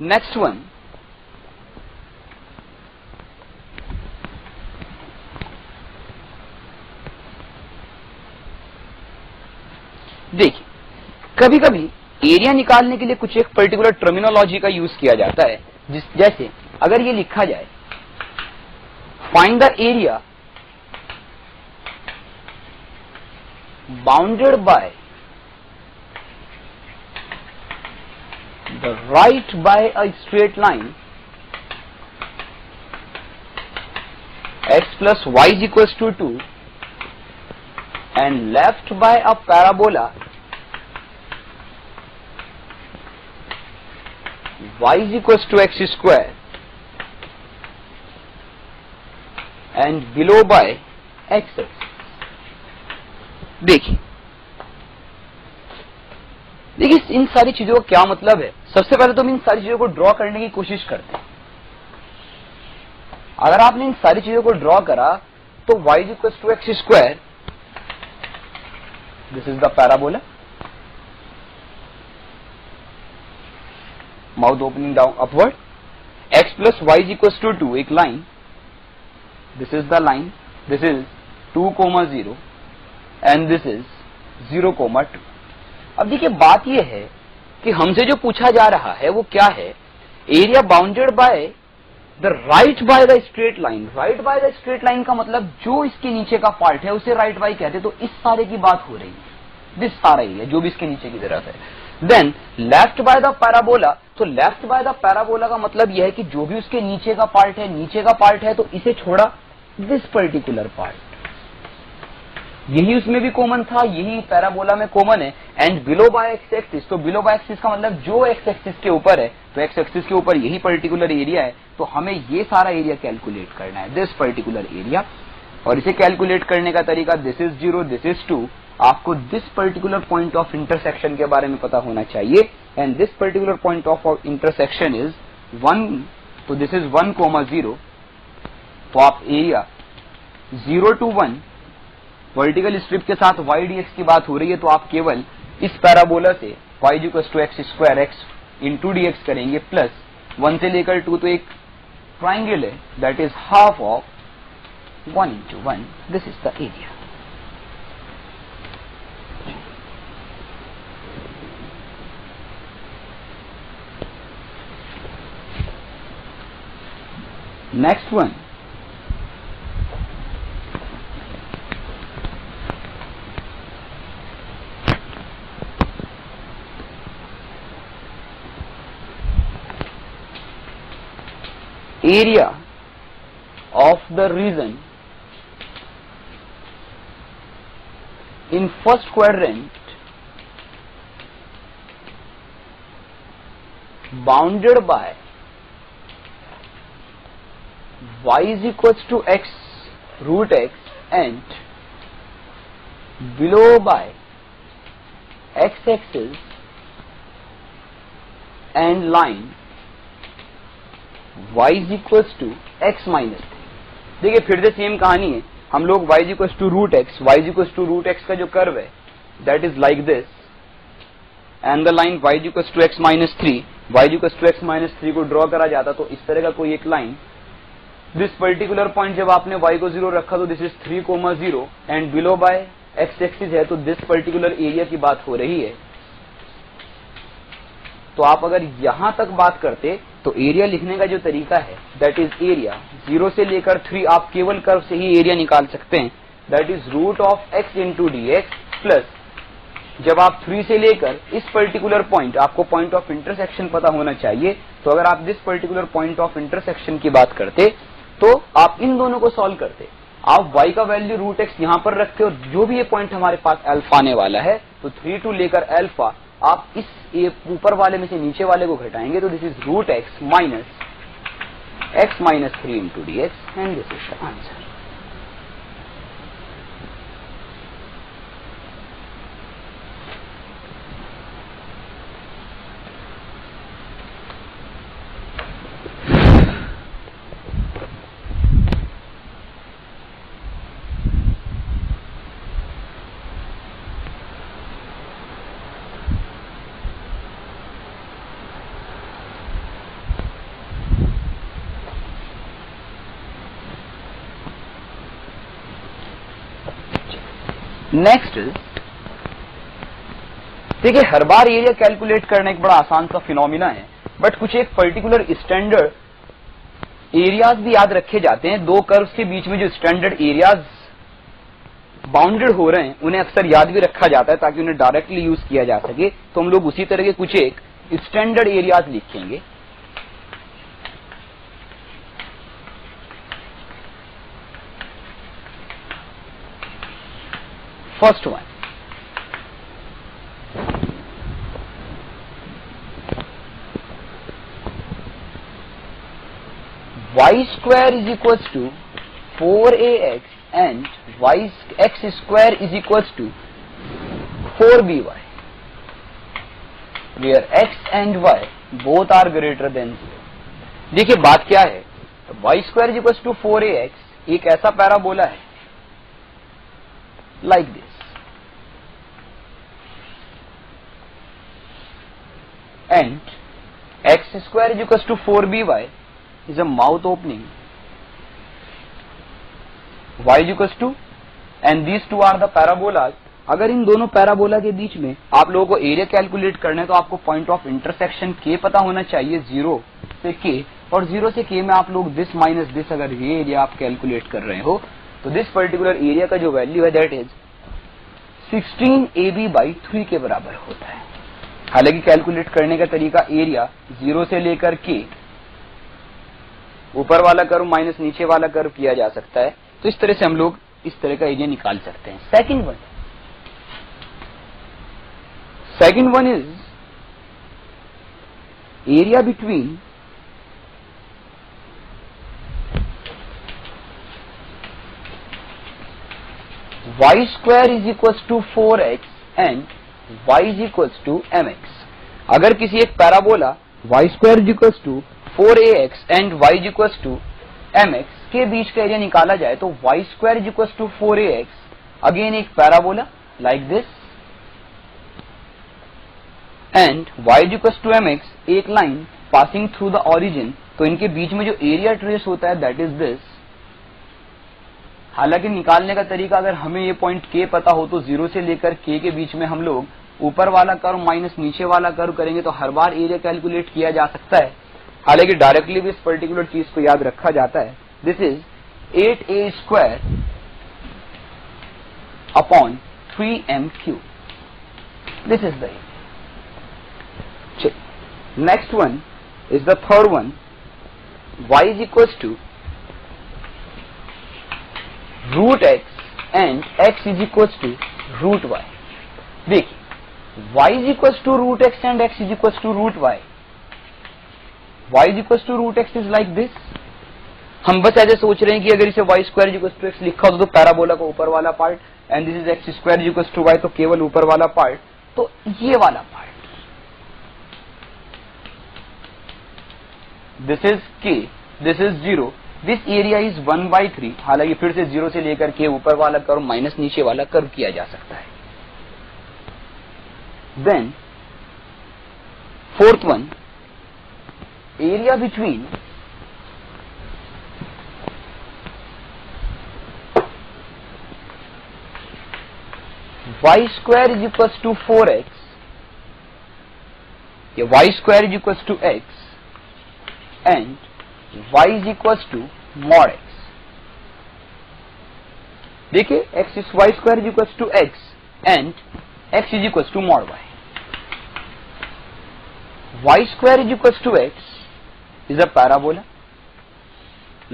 Next one, देखिए कभी कभी एरिया निकालने के लिए कुछ एक पर्टिकुलर टर्मिनोलॉजी का यूज किया जाता है, जैसे अगर ये लिखा जाए find the area bounded bye the right by a straight line x plus y is equals to 2 and left by a parabola y is equals to x square and below by x. देखिए इन सारी चीजों का क्या मतलब है। सबसे पहले तो हम इन सारी चीजों को ड्रॉ करने की कोशिश करते हैं। अगर आपने इन सारी चीजों को ड्रॉ करा तो y is equals to x square, this is the parabola, mouth opening down upward, x plus y is equals to 2 एक line, this is the line, this is 2,0 and this is 0,2। अब देखिए बात यह है कि हमसे जो पूछा जा रहा है वो क्या है, area bounded by the right by the straight line. Right by the straight line का मतलब जो इसके नीचे का पार्ट है उसे राइट बाय कहते हैं। तो इस सारे की बात हो रही है, दिस सारा एरिया जो भी इसके नीचे की तरफ है। Then left by the parabola, तो लेफ्ट बाय द पैराबोला का मतलब यह है कि जो भी उसके नीचे का पार्ट है तो इसे छोड़ा दिस पर्टिकुलर पार्ट, यही उसमें भी कॉमन था, यही पैराबोला में कॉमन है। And below by x axis, तो बिलो बाय एक्सिस का मतलब जो एक्स एक्सिस के ऊपर है, तो एक्स एक्सिस के ऊपर यही पर्टिकुलर एरिया है। तो हमें ये सारा एरिया कैलकुलेट करना है, दिस पर्टिकुलर एरिया। और इसे कैलकुलेट करने का तरीका दिस इज 0, दिस इज 2। आपको this particular point of intersection के बारे में पता होना चाहिए। And this particular point of intersection is 1, तो दिस इज 1,0। तो आप एरिया 0 to 1 वर्टिकल स्ट्रिप के साथ y dx की बात हो रही है, तो आप केवल इस पैराबोला से y equals to x square x into d x करेंगे, प्लस 1 से लेकर 2 तो एक ट्राइंगल है, that is half of 1 into 1, this is the area. Next one, area of the region in first quadrant bounded by y is equals to x root x and below by x axis and line y is equals to x minus 3। देखिए फिर से same कहानी है, हम लोग y is equals to root x का जो curve है that is like this, and the line y is equals to x minus 3 को ड्रॉ करा जाता तो इस तरह का कोई एक लाइन, दिस पर्टिकुलर पॉइंट जब आपने y को 0 रखा तो this is 3,0 and below by x axis है, तो दिस पर्टिकुलर एरिया की बात हो रही है। तो आप अगर यहां तक बात करते तो एरिया लिखने का जो तरीका है दैट इज एरिया 0 से लेकर 3, आप केवल कर्व से ही एरिया निकाल सकते हैं, that is root of x into d x, plus जब आप 3 से लेकर इस पर्टिकुलर पॉइंट, आपको पॉइंट ऑफ इंटरसेक्शन पता होना चाहिए, तो अगर आप this particular point of intersection की बात करते तो आप इन दोनों को सॉल्व करते, आप y का वैल्यू रूट एक्स यहां पर रखते और जो भी ये पॉइंट हमारे पास अल्फा आने वाला है तो 3 to लेकर अल्फा आप इस ऊपर वाले में से नीचे वाले को घटाएंगे, तो this is root x minus 3 into d x and this is the answer. Next देखिए, हर बार एरिया कैलकुलेट करना एक बड़ा आसान सा फिनोमिना है, बट कुछ एक पर्टिकुलर स्टैंडर्ड एरियाज भी याद रखे जाते हैं। दो कर्व्स के बीच में जो स्टैंडर्ड एरियाज बाउंडेड हो रहे हैं उन्हें अक्सर याद भी रखा जाता है ताकि उन्हें डायरेक्टली यूज किया जा सके। तो हम लोग उसी तरह के कुछ एक स्टैंडर्ड एरियाज लिखेंगे। First one, y square is equals to 4ax and x square is equals to 4by, where x and y both are greater than 0। देखिए बात क्या है, y square is equals to 4ax एक ऐसा parabola है like this, and x square is equals to 4by is a mouth opening, y is equals to, and these two are the parabolas। अगर इन दोनों parabola के बीच में आप लोगों को एरिया कैलकुलेट करना है तो आपको पॉइंट ऑफ इंटरसेक्शन k पता होना चाहिए, 0 से k, और 0 से k में आप लोग दिस माइनस दिस, अगर ये एरिया आप कैलकुलेट कर रहे हो तो दिस पर्टिकुलर एरिया का जो वैल्यू है दैट इज 16ab/3 के बराबर होता है। हालांकि कैलकुलेट करने का तरीका एरिया 0 से लेकर k, ऊपर वाला कर्व माइनस नीचे वाला कर्व किया जा सकता है, तो इस तरह से हम लोग इस तरह का एरिया निकाल सकते हैं। Second one is area between y square is equals to 4x and y is equals to mx। अगर किसी एक parabola y square is equals to 4ax and y is equals to mx के बीच का area निकाला जाए तो y square is equals to 4ax again एक parabola like this, and y is equals to mx एक line passing through the origin, तो इनके बीच में जो एरिया ट्रेस होता है दैट इज दिस। हालांकि निकालने का तरीका, अगर हमें ये पॉइंट k पता हो तो 0 से लेकर k के बीच में हम लोग ऊपर वाला कर्व माइनस नीचे वाला कर्व करेंगे तो हर बार एरिया कैलकुलेट किया जा सकता है। हालांकि डायरेक्टली भी इस पर्टिकुलर चीज को याद रखा जाता है। This is 8a² upon 3m³। This is the area. Next one is the third one, y is equals to √x and x is equals to √y। देखिए y is equals to √x and x is equals to √y। y is equals to √x is like this. हम बस ऐसे सोच रहे हैं कि अगर इसे y square is equals to x लिखा हो तो पैराबोला का ऊपर वाला part, and this is x square is equals to y, तो केवल ऊपर वाला पार्ट, तो ये वाला part this is k, this is 0, this area is 1/3। हालांकि फिर से 0 से लेकर k ऊपर वाला कर्व माइनस नीचे वाला कर्व किया जा सकता है। Then fourth one, area between y square is equals to 4x, या y square is equals to x and y is equals to mod x। देखिए y square is equals to x and x is equals to mod y। y square is equals to x is a parabola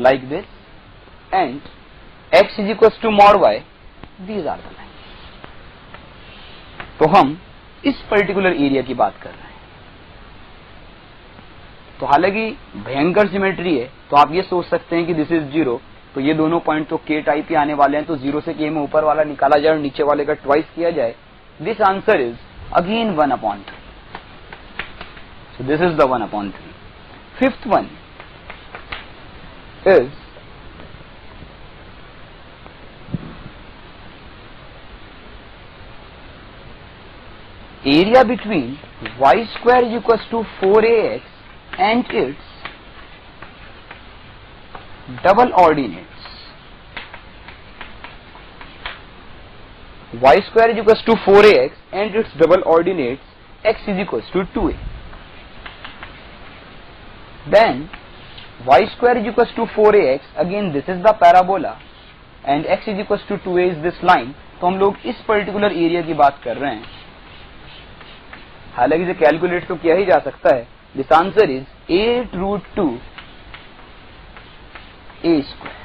like this and x is equals to mod y, these are the lines। तो हम इस particular area की बात कर रहे हैं। तो हालांकि भयंकर सिमेट्री है, तो आप ये सोच सकते हैं कि दिस इज 0, तो ये दोनों पॉइंट तो k टाइप ही आने वाले हैं, तो 0 से k में ऊपर वाला निकाला जाए और नीचे वाले का ट्वाइस किया जाए। This answer is again 1/3। So this is the 1/3। Fifth one is area between y square is equals to 4ax and its double ordinates y square is equals to 4ax and its double ordinates x is equals to 2a. Then y square is equals to 4ax, again this is the parabola and x is equals to 2a is this line. तो हम लोग इस particular area की बात कर रहे हैं, हालांकि इसे कैलकुलेट तो किया ही जा सकता है. This answer is 8√2 a square.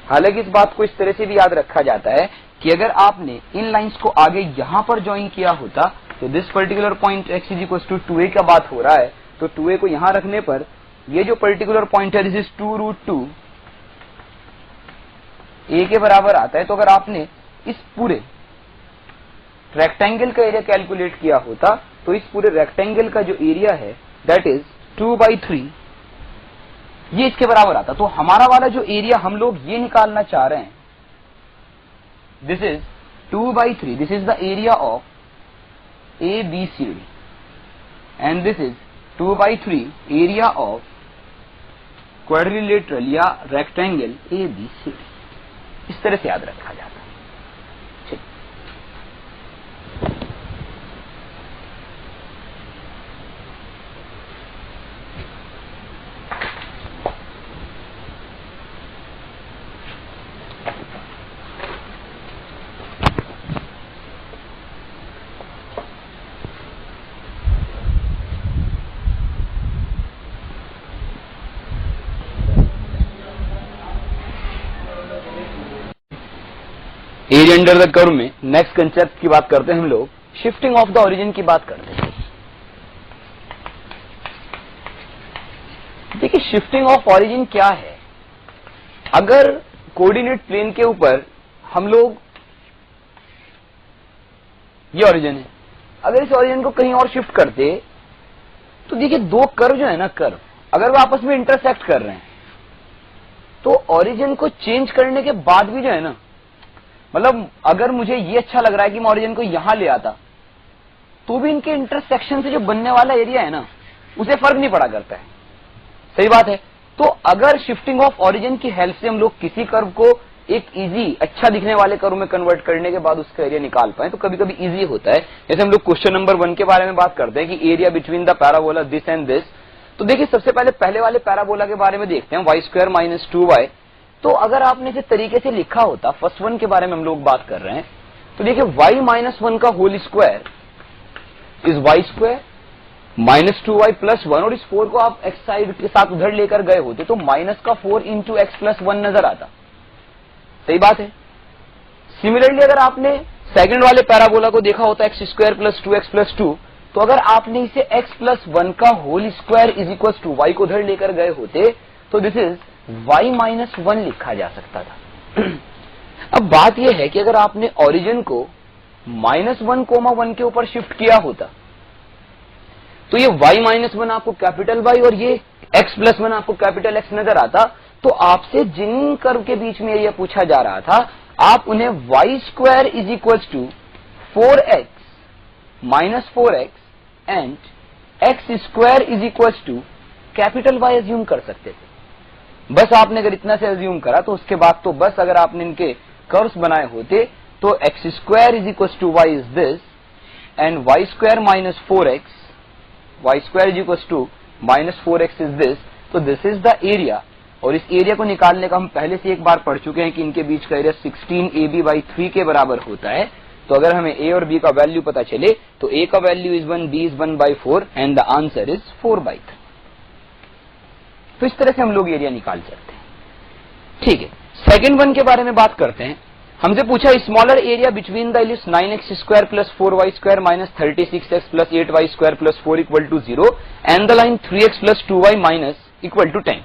हालांकि इस बात को इस तरह से भी याद रखा जाता है कि अगर आपने इन लाइंस को आगे यहां पर ज्वाइन किया होता तो this particular point x is equal to 2a का बात हो रहा है, तो 2a को यहां रखने पर ये जो पर्टिकुलर पॉइंट है दिस इज 2√2 a के बराबर आता है. तो अगर आपने इस पूरे रेक्टेंगल का एरिया कैलकुलेट किया होता तो इस पूरे रेक्टेंगल का जो एरिया है दैट इज 2/3, ये इसके बराबर आता. तो हमारा वाला जो एरिया हम लोग ये निकालना चाह रहे हैं, this is 2/3, this is the area of ABCD and this is 2/3 area of quadrilateral या रेक्टेंगल ABCD. इस तरह से याद रखा जाता है. एरिया अंडर द कर्व में नेक्स्ट कंसेप्ट की बात करते हैं हम लोग, शिफ्टिंग ऑफ द ओरिजिन की बात करते हैं. देखिए शिफ्टिंग ऑफ ओरिजिन क्या है. अगर कोऑर्डिनेट प्लेन के ऊपर हम लोग, ये ओरिजिन है, अगर इस ओरिजिन को कहीं और शिफ्ट करते तो देखिए दो कर्व जो है ना, कर्व अगर वो आपस में इंटरसेक्ट कर रहे हैं तो ओरिजिन को चेंज करने के बाद भी जो है ना, मतलब अगर मुझे ये अच्छा लग रहा है कि मैं ओरिजिन को यहां ले आता तो भी इनके इंटरसेक्शन से जो बनने वाला एरिया है ना उसे फर्क नहीं पड़ा करता है. सही बात है. तो अगर शिफ्टिंग ऑफ ओरिजिन की हेल्प से हम लोग किसी कर्व को एक इजी अच्छा दिखने वाले कर्व में कन्वर्ट करने के बाद उसका एरिया निकाल पाए तो कभी कभी इजी होता है. जैसे हम लोग क्वेश्चन नंबर 1 के बारे में बात करते हैं कि area between the parabola this and this. तो देखिए सबसे पहले वाले पैराबोला के बारे में देखते हैं, y स्क्वायर माइनस 2y. तो अगर आपने इसे तरीके से लिखा होता, फर्स्ट वन के बारे में हम लोग बात कर रहे हैं, तो देखिए y माइनस 1 का whole square is y square minus 2y plus 1, और इस 4 को आप x साइड के साथ उधर लेकर गए होते तो माइनस का 4 इंटू एक्स प्लस 1 नजर आता. सही बात है. सिमिलरली अगर आपने सेकंड वाले पैराबोला को देखा होता x square plus 2x plus 2, तो अगर आपने इसे x प्लस 1 का whole square is equal to y को उधर लेकर गए होते तो दिस इज y माइनस 1 लिखा जा सकता था. अब बात यह है कि अगर आपने ओरिजिन को -1, 1 के ऊपर शिफ्ट किया होता तो ये y माइनस 1 आपको कैपिटल Y और ये x प्लस 1 आपको कैपिटल X नजर आता. तो आपसे जिन कर्व के बीच में ये पूछा जा रहा था आप उन्हें y square is equal to 4x minus 4x and x square is equal to capital Y assume कर सकते थे. बस आपने अगर इतना से एज्यूम करा तो उसके बाद तो बस अगर आपने इनके कर्व्स बनाए होते तो x square is equal to y is this and y square minus 4x, y square is equal to minus 4x is this. तो दिस इज द एरिया, और इस एरिया को निकालने का हम पहले से एक बार पढ़ चुके हैं कि इनके बीच का एरिया 16ab/3 के बराबर होता है. तो अगर हमें a और b का वैल्यू पता चले तो a का value is 1, b is 1/4 and the answer is 4/3. तो इस तरह से हम लोग एरिया निकाल सकते हैं. ठीक है. सेकंड वन के बारे में बात करते हैं. हमसे पूछा smaller area between the ellipse 9x square plus 4y square minus 36x plus 8y square plus 4 equal to 0 and the line 3x plus 2y minus equal to 10.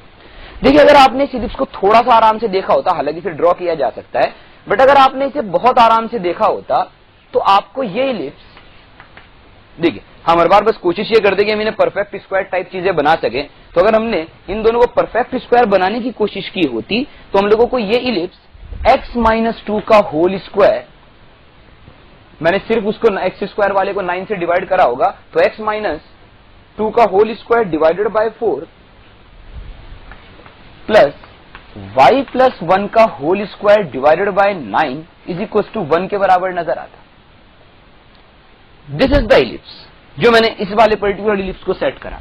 देखिए अगर आपने इस इलिप्स को थोड़ा सा आराम से देखा होता, हालांकि इसे ड्रॉ किया जा सकता है, बट अगर आपने इसे बहुत आराम से देखा होता तो आपको ये इलिप्स, देखिए हम हर बार बस कोशिश ये करते कि हम इन्हें परफेक्ट स्क्वायर टाइप चीजें बना सके. तो अगर हमने इन दोनों को परफेक्ट स्क्वायर बनाने की कोशिश की होती तो हम लोगों को ये इलिप्स x माइनस 2 का होल स्क्वायर, मैंने सिर्फ उसको x स्क्वायर वाले को 9 से डिवाइड करा होगा, तो x माइनस 2 का whole square divided by 4 plus y plus 1 का whole square divided by 9 is equal to 1 के बराबर नजर आता। दिस इज द इलिप्स जो मैंने इस वाले पर्टिकुलर इलिप्स को सेट करा।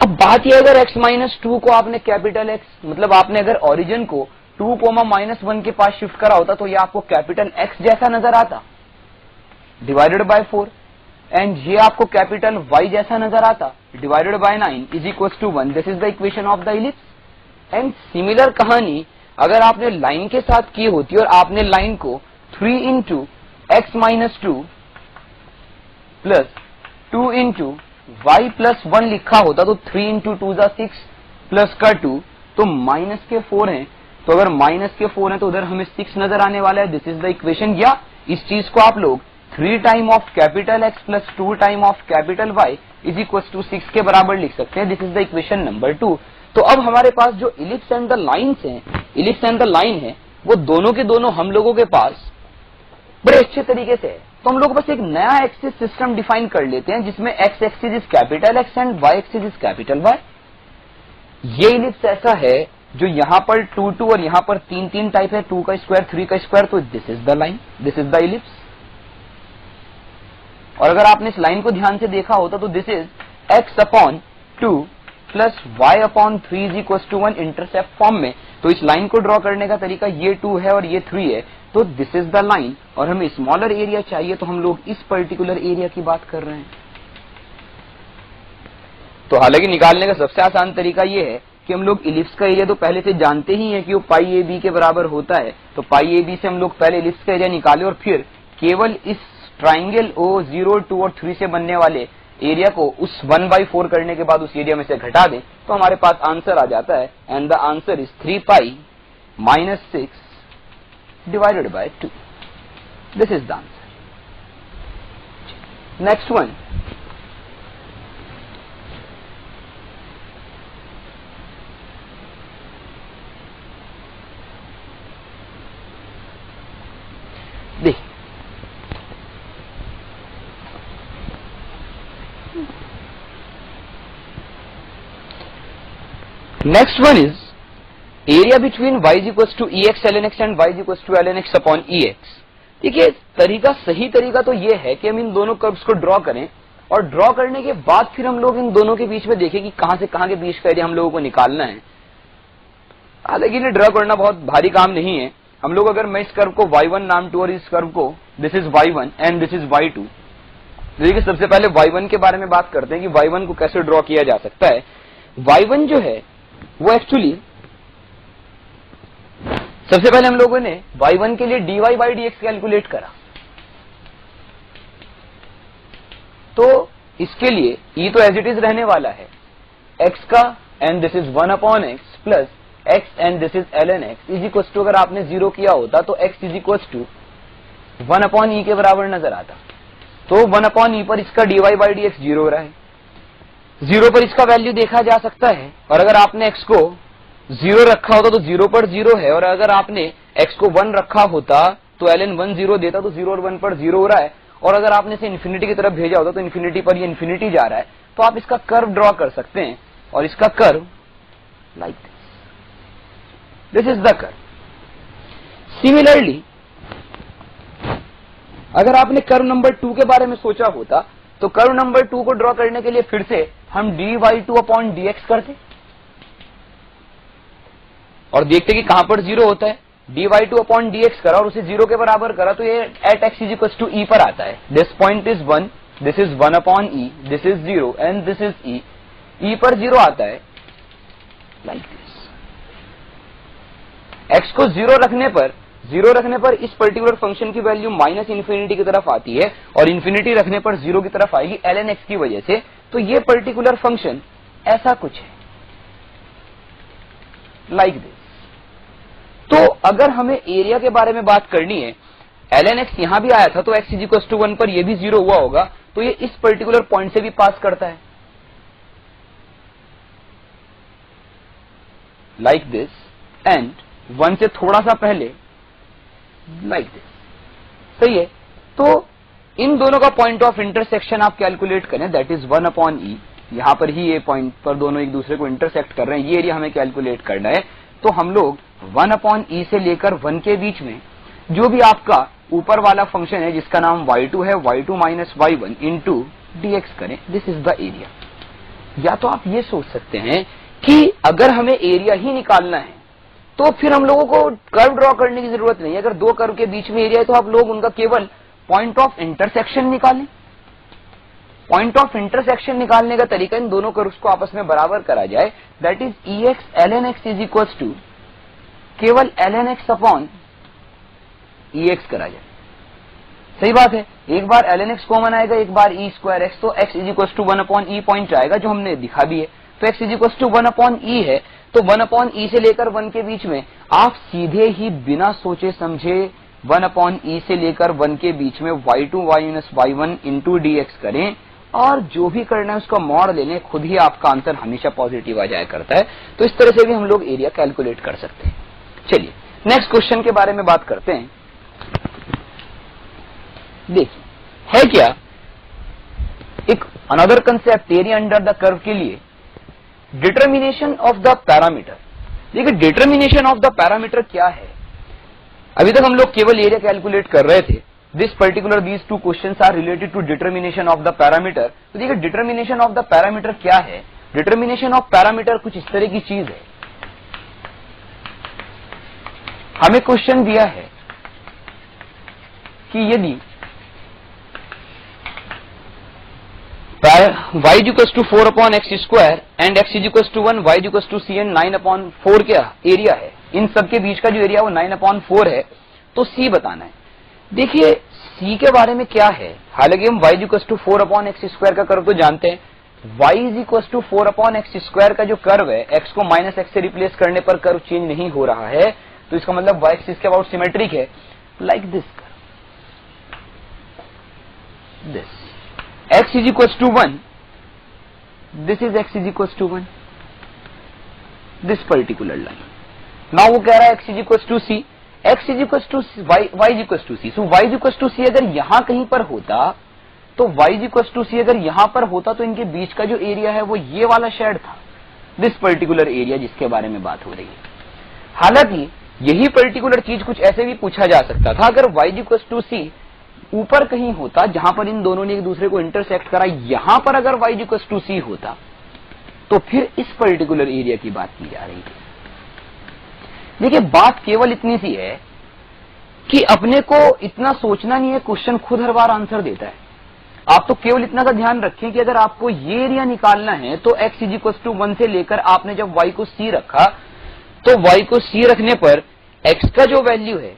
अब बात यह, अगर x माइनस 2 को आपने कैपिटल X, मतलब आपने अगर ओरिजिन को 2 -1 के पास शिफ्ट करा होता तो ये आपको कैपिटल X जैसा नजर आता डिवाइडेड बाय 4, एंड ये आपको कैपिटल Y जैसा नजर आता divided by 9 is equal to 1। This is the equation of the ellipse. And similar कहानी अगर आपने लाइन के साथ की होती और आपने लाइन को 3 into x minus 2 plus 2 into y plus 1 लिखा होता तो 3 इंटू 2 जा 6 प्लस का 2 तो माइनस के 4 हैं, तो अगर माइनस के 4 हैं तो उधर हमें 6 नजर आने वाला है। This is the equation. या इस चीज को आप लोग 3 time of capital X plus 2 time of capital Y is equal to 6 के बराबर लिख सकते हैं। This is the equation number 2। तो अब हमारे पास जो इलिप्स एंड द लाइन्स हैं, इलिप्स एंड द लाइन है, वो दोनों के दोनों हम लोगों के पास बड़े अच्छे तरीके से है। तो हम लोग बस एक नया एक्सिस सिस्टम डिफाइन कर लेते हैं जिसमें x axis is capital X and y axis is capital Y। ये इलिप्स ऐसा है जो यहाँ पर 2 2 और यहाँ पर 3 3 टाइप है, 2 का स्क्वायर 3 का स्क्वायर, तो this is the line, this is the ellipse. और अगर आपने इस लाइन को ध्यान से देखा होता तो this is x upon 2 plus y upon 3 is equal to 1 intercept form में। तो इस लाइन को ड्रॉ करने का तरीका ये 2 है और ये 3 है, तो दिस इज द लाइन। और हमें स्मॉलर एरिया चाहिए तो हम लोग इस पर्टिकुलर एरिया की बात कर रहे हैं। तो हालांकि निकालने का सबसे आसान तरीका ये है कि हम लोग इलिप्स का एरिया तो पहले से जानते ही हैं कि वो पाई ए बी के बराबर होता है, तो पाई ए बी से हम लोग पहले इलिप्स का एरिया निकाले और फिर केवल इस ट्राइंगल ओ 0 2 और 3 से बनने वाले एरिया को उस 1/4 करने के बाद उस एरिया में से घटा दें तो हमारे पास आंसर आ जाता है। And the answer is 3 pi minus 6 divided by 2। This is the answer. Next one, देख next one is area between y is equal to EX ln x and y is equal to ln x upon EX। देखिए तरीका, सही तरीका तो ये है कि हम इन दोनों कर्व्स को ड्रॉ करें और ड्रॉ करने के बाद फिर हम लोग इन दोनों के बीच में देखें कि कहां से कहां के बीच का एरिया हम लोगों को निकालना है। हालांकि इन्हें ड्रॉ करना बहुत भारी काम नहीं है। हम लोग अगर मैं इस कर्व को y1 नाम टू और इस कर्व को this is y1 and this is y2, देखिए सबसे पहले y1 के बारे में बात करते हैं कि y1 को कैसे ड्रॉ किया जा सकता है। y1 जो है वो एक्चुअली सबसे पहले हम लोगों ने y1 के लिए dy by dx कैलकुलेट करा, तो इसके लिए e तो एज इट इज रहने वाला है x का, and this is 1 upon x plus x and this is ln x is equal to, अगर आपने 0 किया होता तो x is equal to 1 upon e के बराबर नजर आता। तो 1 अपॉन e पर इसका dy by dx 0 हो रहा है, 0 पर इसका वैल्यू देखा जा सकता है। और अगर आपने x को 0 रखा होता तो 0 पर 0 है, और अगर आपने x को 1 रखा होता तो ln 1 0 देता, तो 0 और 1 पर 0 हो रहा है। और अगर आपने इसे इन्फिनिटी की तरफ भेजा होता तो इन्फिनिटी पर ये इन्फिनिटी जा रहा है। तो आप इसका कर्व ड्रॉ कर सकते हैं, और इसका curve like this is the curve. Similarly अगर आपने कर्व नंबर 2 के बारे में सोचा होता तो कर्व नंबर 2 को ड्रॉ करने के लिए फिर से हम dy2 अपॉन dx करते और देखते कि कहां पर 0 होता है। dy2 अपॉन dx करा और उसे 0 के बराबर करा तो ये at x is equal to e पर आता है। This point is 1, this is 1 upon e, this is 0 and this is e। e पर 0 आता है लाइक दिस। x को 0 रखने पर इस पर्टिकुलर फंक्शन की वैल्यू माइनस इन्फिनिटी की तरफ आती है, और इन्फिनिटी रखने पर 0 की तरफ आएगी ln x की वजह से। तो ये पर्टिकुलर फंक्शन ऐसा कुछ है लाइक दिस। तो अगर हमें एरिया के बारे में बात करनी है, ln x यहां भी आया था तो x इज इक्वल टू 1 पर यह भी 0 हुआ होगा, तो ये इस पर्टिकुलर पॉइंट से भी पास करता है लाइक दिस, एंड 1 से थोड़ा सा पहले लाइक दिस। सही है। तो इन दोनों का पॉइंट ऑफ इंटरसेक्शन आप कैलकुलेट करें, दैट इज 1 अपॉन ई। यहां पर ही ये पॉइंट पर दोनों एक दूसरे को इंटरसेक्ट कर रहे हैं, ये एरिया हमें कैलकुलेट करना है। तो हम लोग 1/e से लेकर 1 के बीच में जो भी आपका ऊपर वाला फंक्शन है जिसका नाम y2 है, y2 minus y1 into dx करें, दिस इज द एरिया। या तो आप ये सोच सकते हैं कि अगर हमें एरिया ही निकालना है तो फिर हम लोगों को कर्व ड्रॉ करने की जरूरत नहीं है। अगर दो कर्व के बीच में एरिया है तो आप लोग उनका केवल पॉइंट ऑफ इंटरसेक्शन निकालें। पॉइंट ऑफ इंटरसेक्शन निकालने का तरीका इन दोनों कर्व्स को आपस में बराबर करा जाए, that is ex ln x is equal to केवल ln x अपॉन ex करा जाए। सही बात है, एक बार ln x कॉमन आएगा, एक बार e स्क्वायर x, तो x is equal to 1/e point आएगा जो हमने दिखा भी है। तो x is equal to 1/e है, तो 1/e से लेकर 1 के बीच में आप सीधे ही बिना सोचे समझे 1/e से लेकर 1 के बीच में y2 minus y1 into dx करें और जो भी करना है उसका मॉड ले लें, खुद ही आपका आंसर हमेशा पॉजिटिव आ जाया करता है। तो इस तरह से भी हम लोग एरिया कैलकुलेट कर सकते हैं। चलिए नेक्स्ट क्वेश्चन के बारे में बात करते हैं। देखिए है क्या एक another concept area under the curve के लिए, डिटर्मिनेशन ऑफ द पैरामीटर। देखिए डिटर्मिनेशन ऑफ द पैरामीटर क्या है? अभी तक हम लोग केवल एरिया कैलकुलेट कर रहे थे। These two questions are related to determination of the parameter. तो देखिए डिटर्मिनेशन ऑफ द पैरामीटर क्या है? डिटर्मिनेशन ऑफ पैरामीटर कुछ इस तरह की चीज है। हमें क्वेश्चन दिया है कि यदि y is equals to 4/x² and x is equals to 1, y is equals to c and 9/4 क्या एरिया है, इन सब के बीच का जो एरिया वो 9/4 है, तो c बताना है। देखिए c के बारे में क्या है, हालांकि हम y is equals to 4/x² का कर्व तो जानते हैं। y is equals to 4/x² का जो कर्व है, x को माइनस x से रिप्लेस करने पर कर्व चेंज नहीं हो रहा है, तो इसका मतलब y एक्सिस के अबाउट सिमेट्रिक है, like this this x is equals to 1, this is x is equals to 1, this particular line. Now वो कह रहा है x is equals to c, x is equals to y is equals to c. So y is equals to c अगर यहां कहीं पर होता तो y is equals to c अगर यहां पर होता तो इनके बीच का जो एरिया है वो ये वाला शेड था, दिस पर्टिकुलर एरिया जिसके बारे में बात हो रही है। हालांकि यही पर्टिकुलर चीज कुछ ऐसे भी पूछा जा सकता था, अगर y is equals to c ऊपर कहीं होता जहां पर इन दोनों ने एक दूसरे को इंटरसेक्ट करा, यहां पर अगर y इक्वल्स टू c होता तो फिर इस पर्टिकुलर एरिया की बात की जा रही थी। देखिए बात केवल इतनी सी है कि अपने को इतना सोचना नहीं है, क्वेश्चन खुद हर बार आंसर देता है। आप तो केवल इतना का ध्यान रखें कि अगर आपको ये एरिया निकालना है तो x इज इक्वल्स टू 1 से लेकर आपने जब y को c रखा तो y को c रखने पर x का जो वैल्यू है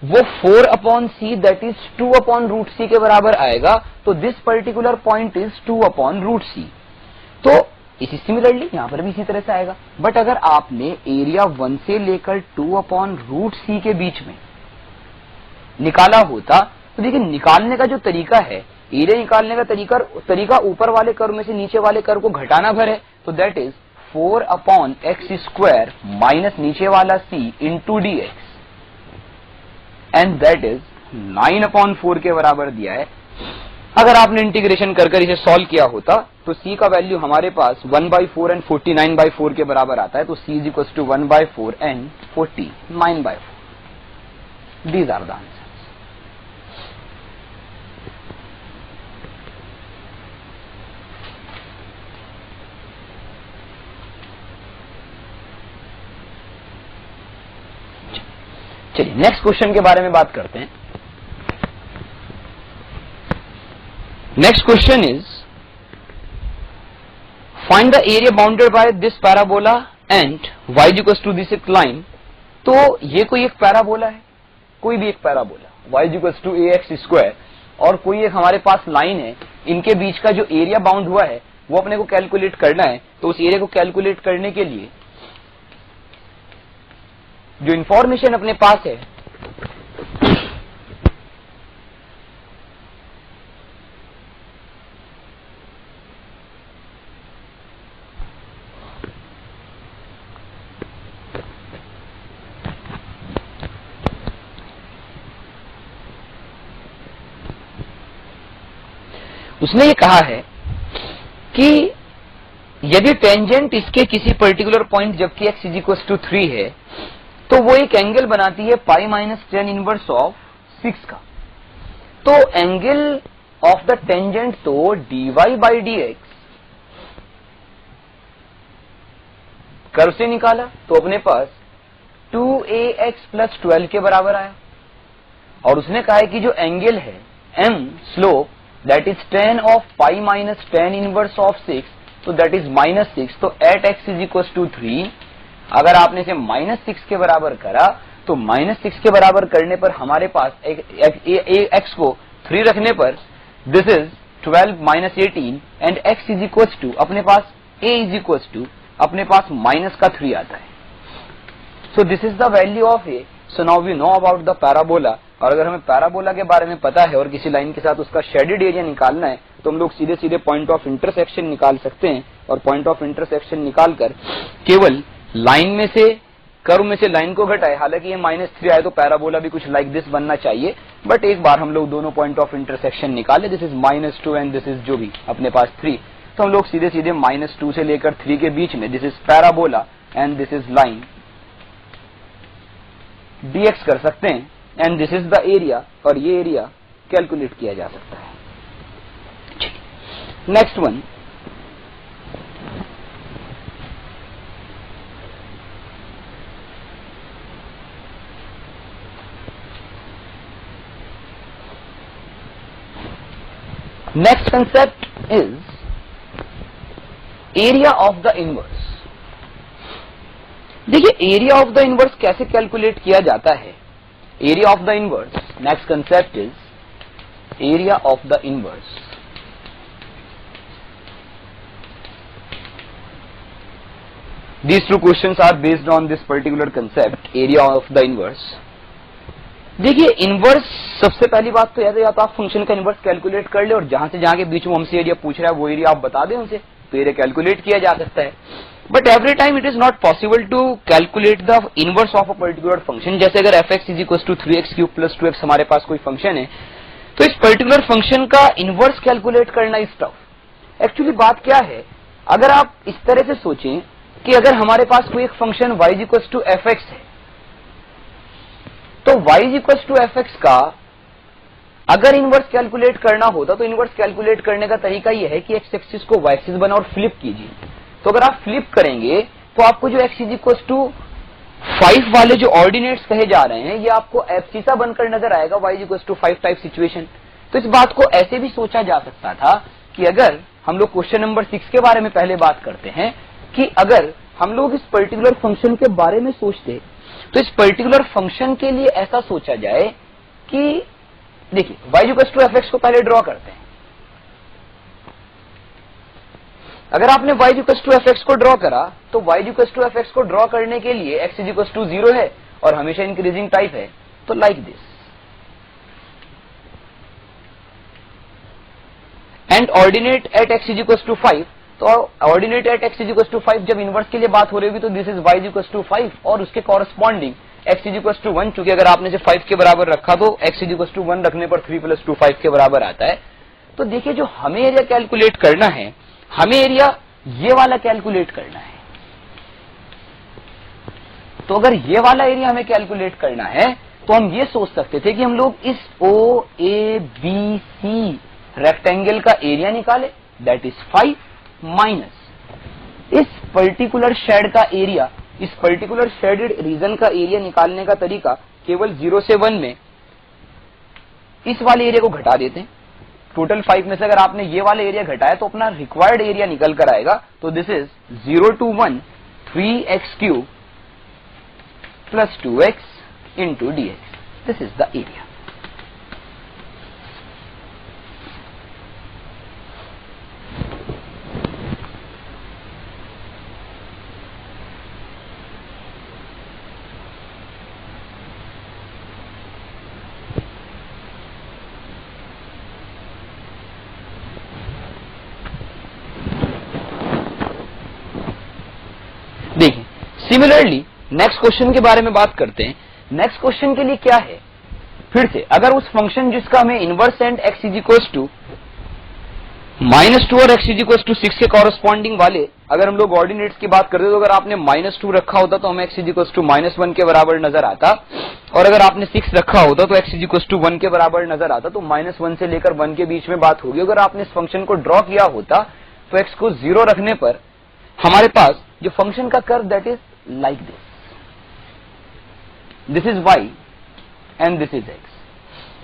वो 4/c दैट इज 2/√c के बराबर आएगा। तो this particular point is 2/√c। तो इसी सिमिलरली यहां पर भी इसी तरह से आएगा। बट अगर आपने एरिया 1 से लेकर 2/√c के बीच में निकाला होता तो देखिए निकालने का जो तरीका है, एरिया निकालने का तरीका ऊपर वाले कर्व में से नीचे वाले कर्व को घटाना भर है। तो दैट इज 4/x² माइनस नीचे वाला c into dx and that is 9/4 के बराबर दिया है। अगर आपने इंटीग्रेशन कर इसे सॉल्व किया होता तो c का वैल्यू हमारे पास 1/4 एंड 49/4 के बराबर आता है। तो c is equal to 1/4 and 49/4। These are the answers. चलिए नेक्स्ट क्वेश्चन के बारे में बात करते हैं। Next question is find the area bounded by this parabola and y equals to this line. तो ये कोई एक पैराबोला है, कोई भी एक parabola y equals to ax², और कोई एक हमारे पास लाइन है, इनके बीच का जो एरिया बाउंड हुआ है वो अपने को कैलकुलेट करना है। तो उस एरिया को कैलकुलेट करने के लिए जो इंफॉर्मेशन अपने पास है उसने ये कहा है कि यदि टेंजेंट इसके किसी पर्टिकुलर पॉइंट जबकि x इज इक्वल टू 3 है तो वो एक एंगल बनाती है पाई माइनस टेन इनवर्स ऑफ 6 का। तो एंगल ऑफ द टेंजेंट तो dy बाई dx कर्व से निकाला तो अपने पास 2ax प्लस 12 के बराबर आया, और उसने कहा है कि जो एंगल है m slope that is tan of pi minus tan inverse of 6, तो दैट इज -6। तो at x is equal to 3, अगर आपने इसे -6 के बराबर करा तो -6 के बराबर करने पर हमारे पास x को 3 रखने पर this is 12 minus 18 and x is equal to अपने पास a इज इक्वल टू अपने पास -3 आता है। So this is the value of a। So now we know about the parabola. और अगर हमें पैराबोला के बारे में पता है और किसी लाइन के साथ उसका शेडेड एरिया निकालना है तो हम लोग सीधे सीधे पॉइंट ऑफ इंटरसेक्शन निकाल सकते हैं, और पॉइंट ऑफ इंटरसेक्शन निकालकर केवल लाइन में से कर्व में से लाइन को घटाए। हालांकि ये -3 आए तो पैराबोला भी कुछ लाइक दिस बनना चाहिए, बट एक बार हम लोग दोनों पॉइंट ऑफ इंटरसेक्शन निकाले, this is -2 and this is जो भी अपने पास 3, तो हम लोग सीधे सीधे -2 से लेकर 3 के बीच में this is parabola and this is line dx कर सकते हैं, and this is the area, और ये एरिया कैलकुलेट किया जा सकता है। Next one, next concept is area of the inverse. देखिए एरिया ऑफ द इनवर्स कैसे कैलकुलेट किया जाता है। Area of the inverse, next concept is area of the inverse. These two questions are based on this particular concept, area of the inverse. देखिए inverse, सबसे पहली बात तो या तो आप फंक्शन का इनवर्स कैलकुलेट कर ले और जहां से जहां के बीच में हमसे एरिया पूछ रहा है वो एरिया आप बता दें उनसे, तो एरिया कैलकुलेट किया जा सकता है। But every time it is not possible to calculate the inverse of a particular function. जैसे अगर f(x) is equal to 3x³ plus 2x हमारे पास कोई फंक्शन है, तो इस पर्टिकुलर फंक्शन का इनवर्स कैलकुलेट करना इज टफ। एक्चुअली बात क्या है, अगर आप इस तरह से सोचें कि अगर हमारे पास कोई एक function y is equal to f(x) है, तो y is equal to f(x) का अगर इनवर्स कैलकुलेट करना होता तो इनवर्स कैलकुलेट करने का तरीका यह है कि x एक्सिस को y एक्सिस बना और फ्लिप कीजिए। तो अगर आप फ्लिप करेंगे तो आपको जो x इज इक्वल टू 5 वाले जो ऑर्डिनेट्स कहे जा रहे हैं ये आपको एब्सिसा बनकर नजर आएगा, y is equal to 5 type situation. तो इस बात को ऐसे भी सोचा जा सकता था कि अगर हम लोग क्वेश्चन नंबर 6 के बारे में पहले बात करते हैं कि अगर हम लोग इस पर्टिकुलर फंक्शन के बारे में सोचते तो इस पर्टिकुलर फंक्शन के लिए ऐसा सोचा जाए कि देखिए y इक्वल टू f(x) को पहले ड्रॉ करते हैं। अगर आपने y इक्वल टू f(x) को ड्रॉ करा तो y इक्वल टू f(x) को ड्रॉ करने के लिए x इज इक्वल टू 0 है और हमेशा इंक्रीजिंग टाइप है, तो like this. And ordinate at x is equal to 5, तो ordinate at x is equal to 5 जब इनवर्स के लिए बात हो रही होगी तो this is y is equal to 5 और उसके corresponding x is equal to 1, चूंकि अगर आपने इसे 5 के बराबर रखा तो x इज इक्वल टू 1 रखने पर 3 प्लस 2 5 के बराबर आता है। तो देखिए जो हमें एरिया कैलकुलेट करना है, हमें एरिया ये वाला कैलकुलेट करना है। तो अगर ये वाला एरिया हमें कैलकुलेट करना है तो हम ये सोच सकते थे कि हम लोग इस OABC रेक्टेंगल का एरिया निकाले, दैट इज 5 माइनस इस पर्टिकुलर शेड का एरिया। इस पर्टिकुलर शेडेड रीजन का एरिया निकालने का तरीका केवल 0 से 1 में इस वाले एरिया को घटा देते हैं। टोटल 5 में से अगर आपने ये वाला एरिया घटाया तो अपना रिक्वायर्ड एरिया निकल कर आएगा। तो this is 0 to 1 3x³ plus 2x into dx, this is the area. देखिए सिमिलरली नेक्स्ट क्वेश्चन के बारे में बात करते हैं। नेक्स्ट क्वेश्चन के लिए क्या है, फिर से अगर उस फंक्शन जिसका हमें inverse and x is equal to -2 और x इज इक्वल टू 6 के कॉरेस्पॉन्डिंग वाले अगर हम लोग ऑर्डिनेट्स की बात करते तो अगर आपने -2 रखा होता तो हमें x इज इक्वल टू -1 के बराबर नजर आता, और अगर आपने 6 रखा होता तो x इज इक्वल टू 1 के बराबर नजर आता। तो -1 से लेकर 1 के बीच में बात होगी। अगर आपने इस फंक्शन को ड्रॉ किया होता तो x को 0 रखने पर हमारे पास जो फंक्शन का curve that is like this is y and this is x।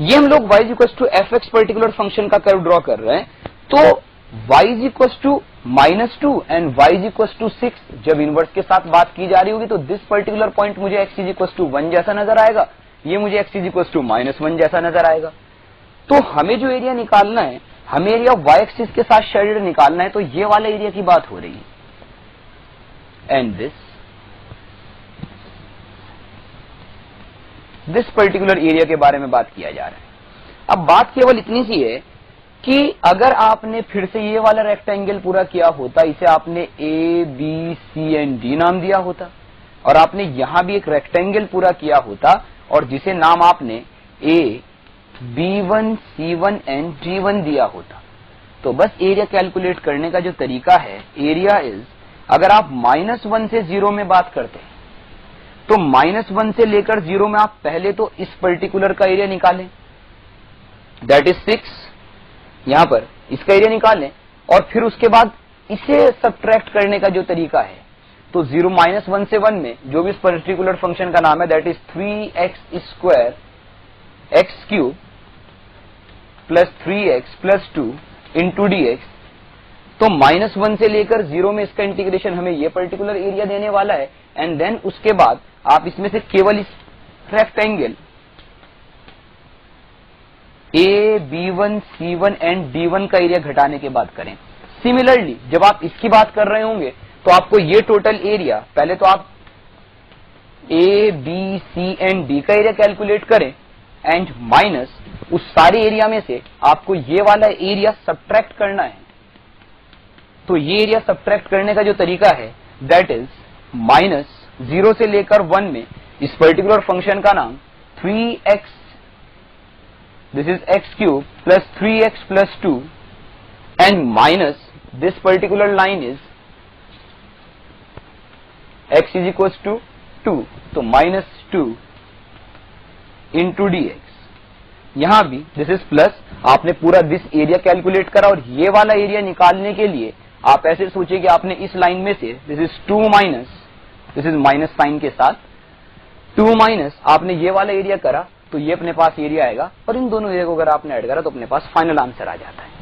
ये हम लोग y is equal to fx particular function का कर्व ड्रॉ कर रहे हैं। तो y is equal to -2 and y is equal to 6 जब इनवर्स के साथ बात की जा रही होगी तो दिस पर्टिकुलर पॉइंट मुझे x इज इक्वल टू 1 जैसा नजर आएगा, ये मुझे x इज इक्वल टू -1 जैसा नजर आएगा। तो हमें जो एरिया निकालना है, हमें एरिया y एक्सिस के साथ शेडेड निकालना है, तो ये वाला एरिया की बात हो रही है। एंड दिस पर्टिकुलर एरिया के बारे में बात किया जा रहा है। अब बात केवल इतनी सी है कि अगर आपने फिर से ये वाला रेक्टेंगल पूरा किया होता, इसे आपने A B C and D नाम दिया होता, और आपने यहां भी एक रेक्टेंगल पूरा किया होता और जिसे नाम आपने ए B1 C1 एंड D1 दिया होता, तो बस एरिया कैलकुलेट करने का जो तरीका है, एरिया इज, अगर आप -1 से 0 में बात करते हैं तो -1 से लेकर 0 में आप पहले तो इस पर्टिकुलर का एरिया निकालें, दैट इज 6, यहां पर इसका एरिया निकालें, और फिर उसके बाद इसे सब्ट्रैक्ट करने का जो तरीका है, तो 1 से 1 में जो भी इस पर्टिकुलर फंक्शन का नाम है that is 3x² x³ plus 3x plus 2 into dx। तो -1 से लेकर 0 में इसका इंटीग्रेशन हमें ये पर्टिकुलर एरिया देने वाला है। एंड देन उसके बाद आप इसमें से केवल इस rectangle A, B1, C1 and D1 का एरिया घटाने के बाद करें। सिमिलरली जब आप इसकी बात कर रहे होंगे तो आपको ये टोटल एरिया, पहले तो आप A, B, C and D का एरिया कैलकुलेट करें एंड माइनस उस सारे एरिया में से आपको ये वाला एरिया सब्ट्रैक्ट करना है। तो ये एरिया सब्ट्रैक्ट करने का जो तरीका है दैट इज -0 से लेकर 1 में इस पर्टिकुलर फंक्शन का नाम 3x, this is x³ plus 3x plus 2 and minus this particular line is x is equals to 2, तो -2 into dx। यहां भी दिस इज प्लस, आपने पूरा दिस एरिया कैलकुलेट करा और ये वाला एरिया निकालने के लिए आप ऐसे सोचिए कि आपने इस लाइन में से this is 2 minus, this is minus sign के साथ 2 माइनस आपने ये वाला एरिया करा तो ये अपने पास एरिया आएगा, और इन दोनों एरिया को अगर आपने ऐड करा तो अपने पास फाइनल आंसर आ जाता है।